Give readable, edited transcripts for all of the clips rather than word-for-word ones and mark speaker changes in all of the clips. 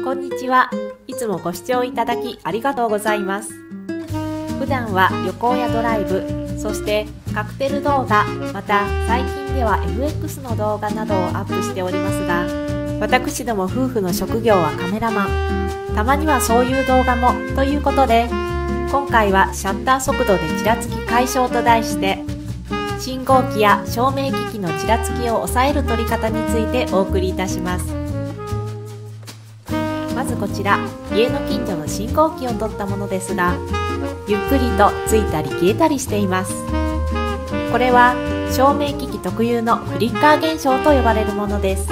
Speaker 1: こんにちは。いつもご視聴いただきありがとうございます。普段は旅行やドライブ、そしてカクテル動画、また最近では FX の動画などをアップしておりますが、私ども夫婦の職業はカメラマン。たまにはそういう動画もということで、今回はシャッター速度でちらつき解消と題して、信号機や照明機器のちらつきを抑える撮り方についてお送りいたします。まずこちら、家の近所の信号機を撮ったものですが、ゆっくりとついたり消えたりしています。これは照明機器特有のフリッカー現象と呼ばれるものです。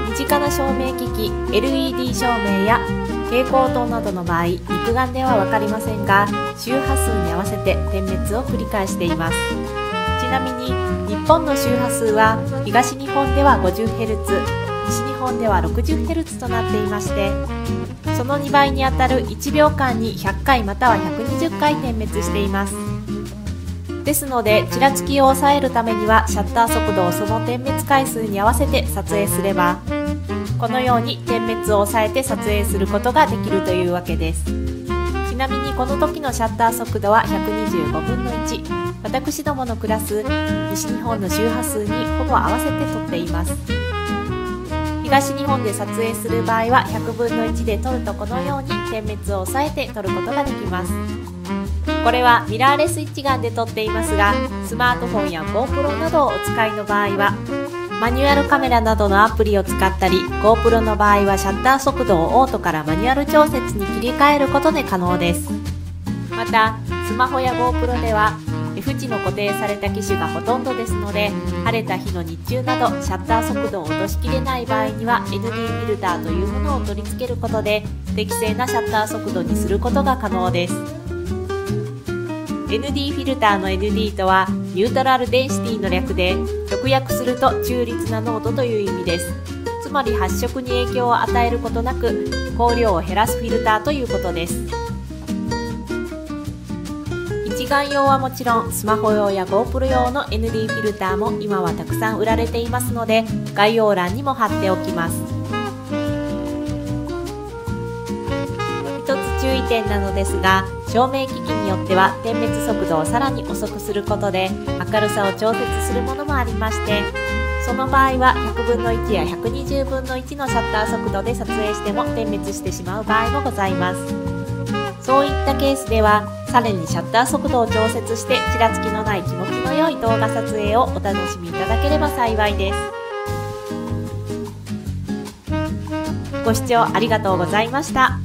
Speaker 1: 身近な照明機器 LED 照明や蛍光灯などの場合、肉眼では分かりませんが、周波数に合わせて点滅を繰り返しています。ちなみに日本の周波数は東日本では 50Hz、西日本では 60Hz となっていまして、その2倍にあたる1秒間に100回または120回点滅しています。ですので、ちらつきを抑えるためにはシャッター速度をその点滅回数に合わせて撮影すれば、このように点滅を抑えて撮影することができるというわけです。ちなみにこの時のシャッター速度は125分の1、私どもの暮らす西日本の周波数にほぼ合わせて撮っています。東日本で撮影する場合は100分の1で撮ると、このように点滅を抑えて撮ることができます。これはミラーレス一眼で撮っていますが、スマートフォンや GoPro などをお使いの場合はマニュアルカメラなどのアプリを使ったり、 GoPro の場合はシャッター速度をオートからマニュアル調節に切り替えることで可能です。またスマホや GoPro ではF 値の固定された機種がほとんどですので、晴れた日の日中などシャッター速度を落としきれない場合には ND フィルターというものを取り付けることで適正なシャッター速度にすることが可能です。 ND フィルターの ND とはニュートラルデンシティの略で、直訳すると中立な濃度という意味です。つまり発色に影響を与えることなく光量を減らすフィルターということです。一眼用はもちろん、スマホ用や GoPro 用の ND フィルターも今はたくさん売られていますので、概要欄にも貼っておきます。一つ注意点なのですが、照明機器によっては点滅速度をさらに遅くすることで明るさを調節するものもありまして、その場合は100分の1や120分の1のシャッター速度で撮影しても点滅してしまう場合もございます。そういったケースではさらにシャッター速度を調節して、ちらつきのない気持ちの良い動画撮影をお楽しみいただければ幸いです。ご視聴ありがとうございました。